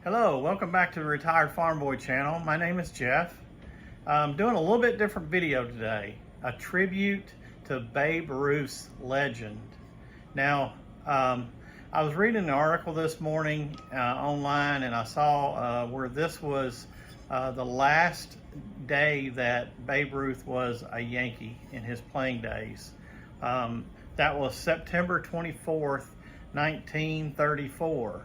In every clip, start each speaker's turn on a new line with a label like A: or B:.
A: Hello, welcome back to the Retired Farm Boy channel. My name is Jeff. I'm doing a little bit different video today, a tribute to Babe Ruth's legend. Now, I was reading an article this morning online, and I saw where this was the last day that Babe Ruth was a Yankee in his playing days. That was September 24th, 1934.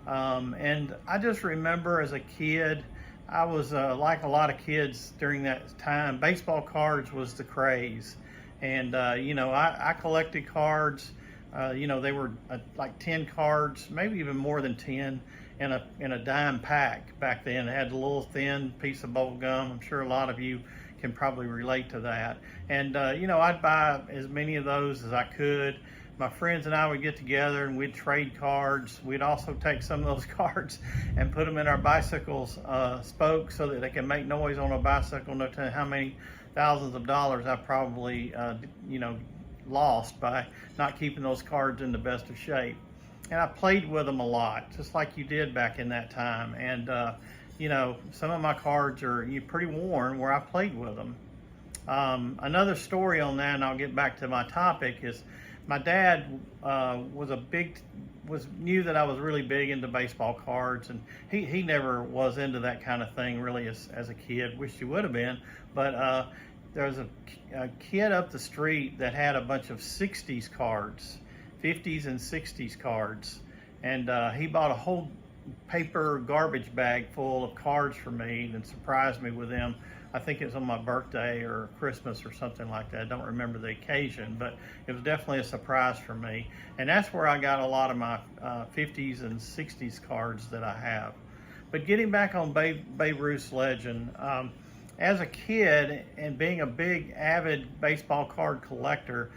A: And I just remember as a kid, I was like a lot of kids during that time, baseball cards was the craze. And, I collected cards. They were like 10 cards, maybe even more than 10 in a dime pack back then. It had a little thin piece of bubble gum. I'm sure a lot of you can probably relate to that. And, I'd buy as many of those as I could. My friends and I would get together and we'd trade cards. We'd also take some of those cards and put them in our bicycles' spokes so that they can make noise on a bicycle. No telling how many thousands of dollars I probably, lost by not keeping those cards in the best of shape. And I played with them a lot, just like you did back in that time. And, some of my cards are pretty worn where I played with them. Another story on that, and I'll get back to my topic, is my dad knew that I was really big into baseball cards, and he never was into that kind of thing really as a kid. Wished he would have been, but there was a kid up the street that had a bunch of 60s cards, 50s and 60s cards, and he bought a whole paper garbage bag full of cards for me and surprised me with them. I think it was on my birthday or Christmas or something like that. I don't remember the occasion, but it was definitely a surprise for me. And that's where I got a lot of my 50s and 60s cards that I have. But getting back on Babe Ruth's legend, as a kid and being a big avid baseball card collector,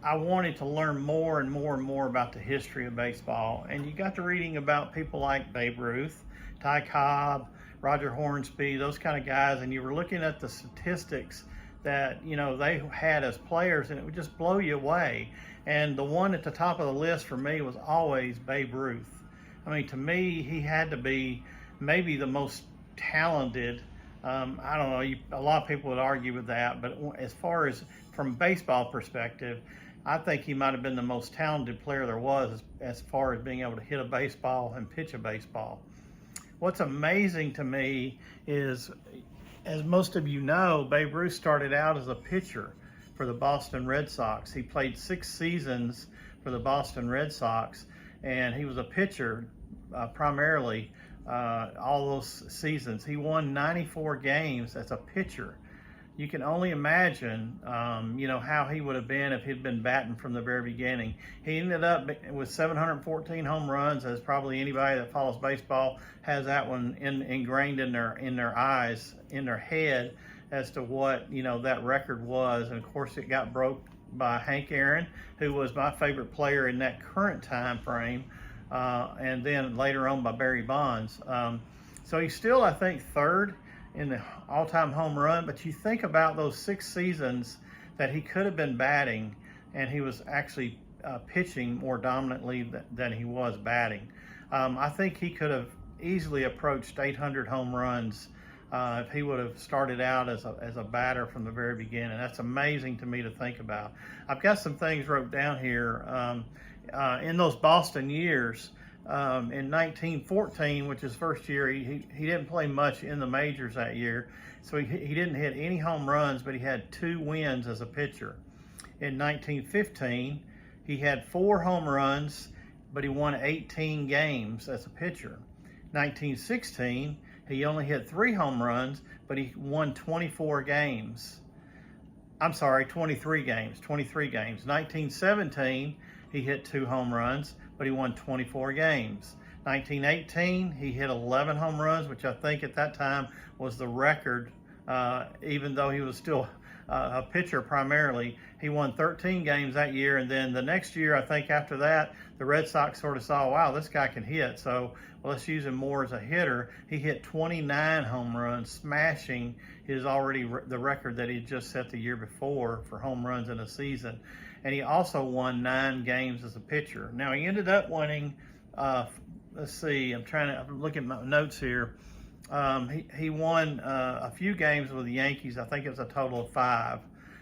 A: I wanted to learn more and more and more about the history of baseball. And you got to reading about people like Babe Ruth, Ty Cobb, Roger Hornsby, those kind of guys, and you were looking at the statistics that they had as players, and it would just blow you away. And the one at the top of the list for me was always Babe Ruth. I mean, to me, he had to be maybe the most talented. I don't know, a lot of people would argue with that, but as far as from baseball perspective, I think he might have been the most talented player there was as far as being able to hit a baseball and pitch a baseball. What's amazing to me is, as most of you know, Babe Ruth started out as a pitcher for the Boston Red Sox. He played 6 seasons for the Boston Red Sox, and he was a pitcher primarily all those seasons. He won 94 games as a pitcher. You can only imagine, how he would have been if he'd been batting from the very beginning. He ended up with 714 home runs, as probably anybody that follows baseball has that one ingrained in their eyes, in their head, as to what that record was. And of course, it got broke by Hank Aaron, who was my favorite player in that current time frame, and then later on by Barry Bonds. So he's still, I think, third in the all-time home run, but you think about those 6 seasons that he could have been batting, and he was actually pitching more dominantly than he was batting. I think he could have easily approached 800 home runs if he would have started out as a batter from the very beginning. That's amazing to me to think about. I've got some things wrote down here. In those Boston years, in 1914, which is first year, he didn't play much in the majors that year, so he didn't hit any home runs, but he had 2 wins as a pitcher. In 1915, he had 4 home runs, but he won 18 games as a pitcher. 1916, he only hit 3 home runs, but he won 23 games. 1917, he hit 2 home runs, but he won 24 games. 1918, he hit 11 home runs, which I think at that time was the record, even though he was still a pitcher primarily. He won 13 games that year, and then the next year, I think after that, the Red Sox sort of saw, wow, this guy can hit, so let's use him more as a hitter. He hit 29 home runs, smashing his the record that he just set the year before for home runs in a season. And he also won 9 games as a pitcher. Now, he ended up winning let's see, I'm looking at my notes here. He won a few games with the Yankees. I think it was a total of 5.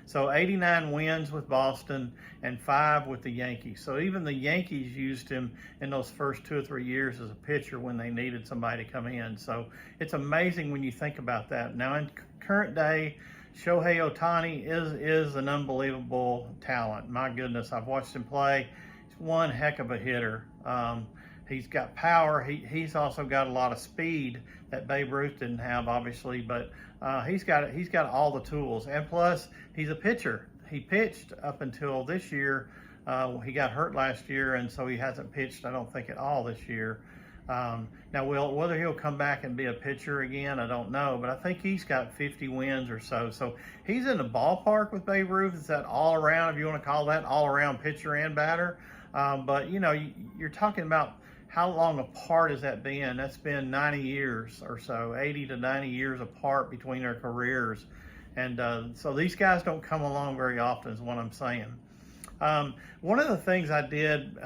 A: So 89 wins with Boston and 5 with the Yankees. So even the Yankees used him in those first 2 or 3 years as a pitcher when they needed somebody to come in. So it's amazing when you think about that. Now in current day, Shohei Ohtani is an unbelievable talent. My goodness, I've watched him play. He's one heck of a hitter. He's got power. He's also got a lot of speed that Babe Ruth didn't have, obviously, but he's got all the tools. And plus, he's a pitcher. He pitched up until this year. He got hurt last year, and so he hasn't pitched, I don't think, at all this year. Now, whether he'll come back and be a pitcher again, I don't know, but I think he's got 50 wins or so. So he's in the ballpark with Babe Ruth. It's that all-around, if you want to call that, all-around pitcher and batter. But, you know, you're talking about how long apart has that been? That's been 90 years or so, 80 to 90 years apart between their careers. And so these guys don't come along very often is what I'm saying. One of the things I did,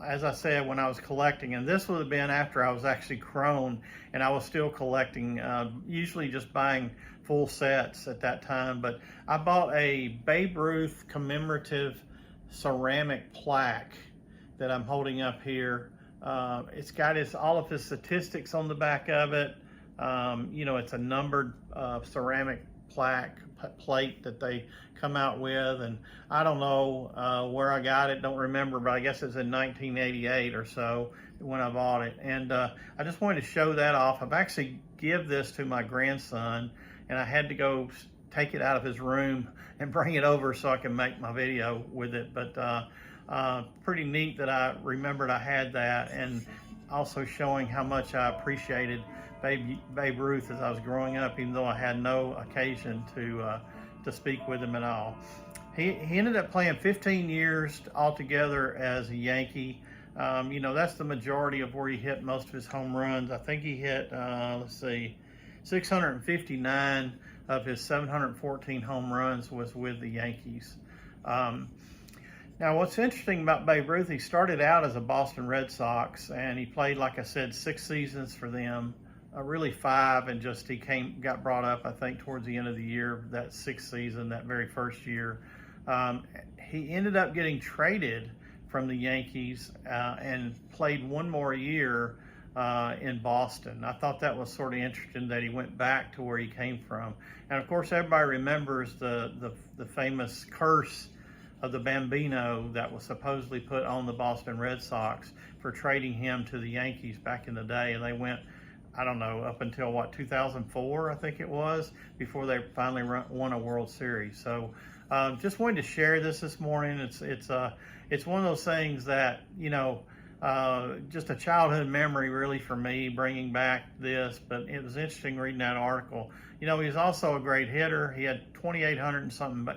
A: as I said, when I was collecting, and this would have been after I was actually grown and I was still collecting, usually just buying full sets at that time, but I bought a Babe Ruth commemorative ceramic plaque that I'm holding up here. It's got all of his statistics on the back of it. You know, it's a numbered ceramic plate that they come out with, and I don't know where I got it, don't remember, but I guess it's in 1988 or so when I bought it. And I just wanted to show that off. I've actually give this to my grandson, and I had to go take it out of his room and bring it over so I can make my video with it. But pretty neat that I remembered I had that, and also showing how much I appreciated Babe Ruth as I was growing up, even though I had no occasion to speak with him at all. He ended up playing 15 years altogether as a Yankee. You know, that's the majority of where he hit most of his home runs. I think he hit, let's see, 659 of his 714 home runs was with the Yankees. Now, what's interesting about Babe Ruth, he started out as a Boston Red Sox, and he played, like I said, 6 seasons for them, really 5, and just got brought up, I think, towards the end of the year, that 6th season, that very first year. He ended up getting traded from the Yankees and played 1 more year in Boston. I thought that was sort of interesting that he went back to where he came from. And, of course, everybody remembers the famous curse of the Bambino that was supposedly put on the Boston Red Sox for trading him to the Yankees back in the day. And they went, I don't know, up until, what, 2004, I think it was, before they finally won a World Series. So just wanted to share this morning. It's one of those things that, you know, just a childhood memory really for me, bringing back this. But it was interesting reading that article. You know, he was also a great hitter. He had 2,800 and something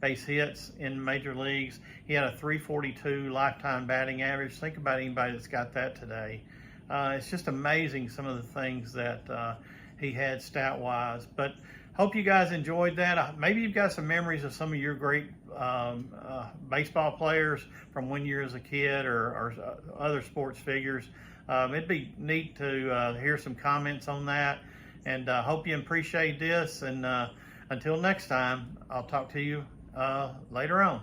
A: base hits in major leagues. He had a 342 lifetime batting average. Think about anybody that's got that today. It's just amazing some of the things that he had stat-wise. But hope you guys enjoyed that. Maybe you've got some memories of some of your great baseball players from when you were as a kid, or other sports figures. It'd be neat to hear some comments on that. And hope you appreciate this. And until next time, I'll talk to you later on.